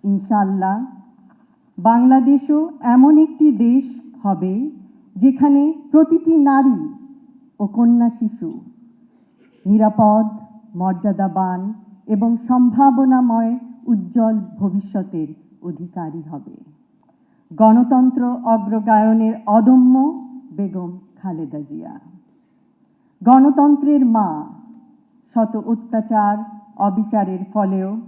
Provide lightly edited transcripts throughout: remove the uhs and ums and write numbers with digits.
ইনশাআল্লাহ বাংলাদেশও এমন একটি দেশ হবে যেখানে প্রতিটি নারী ও কন্যা শিশু নিরাপদ, মর্যাদাবান এবং সম্ভাবনাময় উজ্জ্বল ভবিষ্যতের অধিকারী হবে। গণতন্ত্র অগ্রগায়নের অদম্য বেগম খালেদা জিয়া। গণতন্ত্রের মা, শত অত্যাচার অবিচারের ফলেও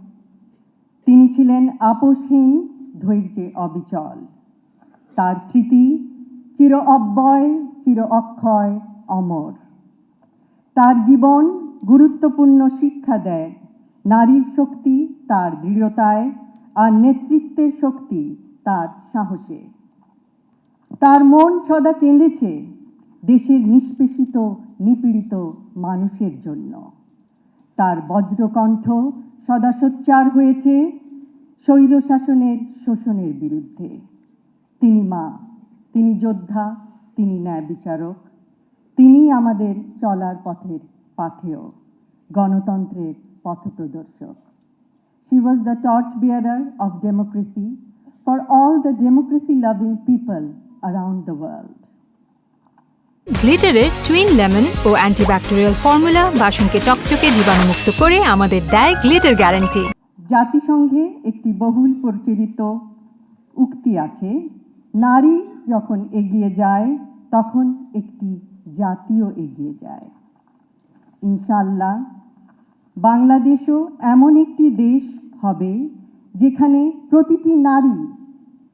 তিনি ছিলেন আপোষহীন, ধৈর্যে অবিচল। তার স্মৃতি চির অব্যয়, চির অক্ষয়, অমর। তার জীবন গুরুত্বপূর্ণ শিক্ষা দেয় নারীর শক্তি তার দৃঢ়তায় আর নেতৃত্বের শক্তি তার সাহসে। তার মন সদা কেঁদেছে দেশের নিষ্পেষিত নিপীড়িত মানুষের জন্য। তার বজ্রকণ্ঠ সদা সোচ্চার হয়েছে স্বৈরশাসনের শোষণের বিরুদ্ধে। তিনি মা, তিনি যোদ্ধা, তিনি ন্যায় বিচারক, তিনি আমাদের চলার পথের পাথেয়, গণতন্ত্রের পথপ্রদর্শক। She was the torchbearer of democracy for all the democracy-loving people around the world. গ্লিটারের টুইন লেমন ও অ্যান্টিব্যাকটেরিয়াল ফর্মুলা বাসনকে চকচকে জীবাণুমুক্ত করে আমাদের দেয় গ্লিটার গ্যারান্টি। জাতিসংঘে একটি বহুল প্রচলিত উক্তি আছে, নারী যখন এগিয়ে যায় তখন একটি জাতিও এগিয়ে যায়। ইনশাআল্লাহ বাংলাদেশও এমন একটি দেশ হবে যেখানে প্রতিটি নারী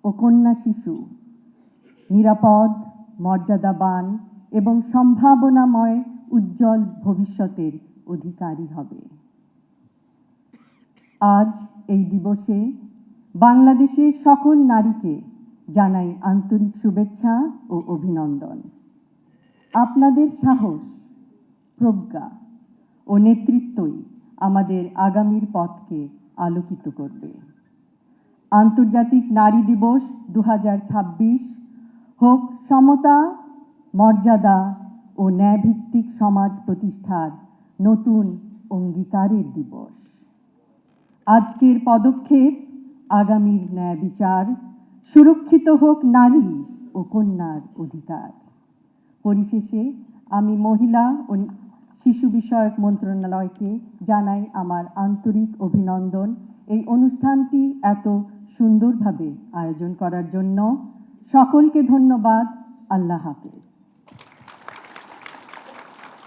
ও কন্যা শিশু নিরাপদ, মর্যাদাবান এবং সম্ভাবনাময় উজ্জ্বল ভবিষ্যতের অধিকারী হবে। আজ এই দিবসে বাংলাদেশের সকল নারীকে জানাই আন্তরিক শুভেচ্ছা ও অভিনন্দন। আপনাদের সাহস, প্রজ্ঞা ও নেতৃত্বই আমাদের আগামীর পথকে আলোকিত করবে। আন্তর্জাতিক নারী দিবস 2026 হোক সমতা, মর্যাদা ও ন্যায়ভিত্তিক সমাজ প্রতিষ্ঠার নতুন অঙ্গীকারের দিবস। আজকের পদক্ষেপ আগামীর ন্যায় বিচার, সুরক্ষিত হোক নারী ও কন্যার অধিকার। পরিশেষে আমি মহিলা ও শিশু বিষয়ক মন্ত্রণালয়কে জানাই আমার আন্তরিক অভিনন্দন এই অনুষ্ঠানটি এত সুন্দরভাবে আয়োজন করার জন্য। সকলকে ধন্যবাদ। আল্লাহ হাফেজ।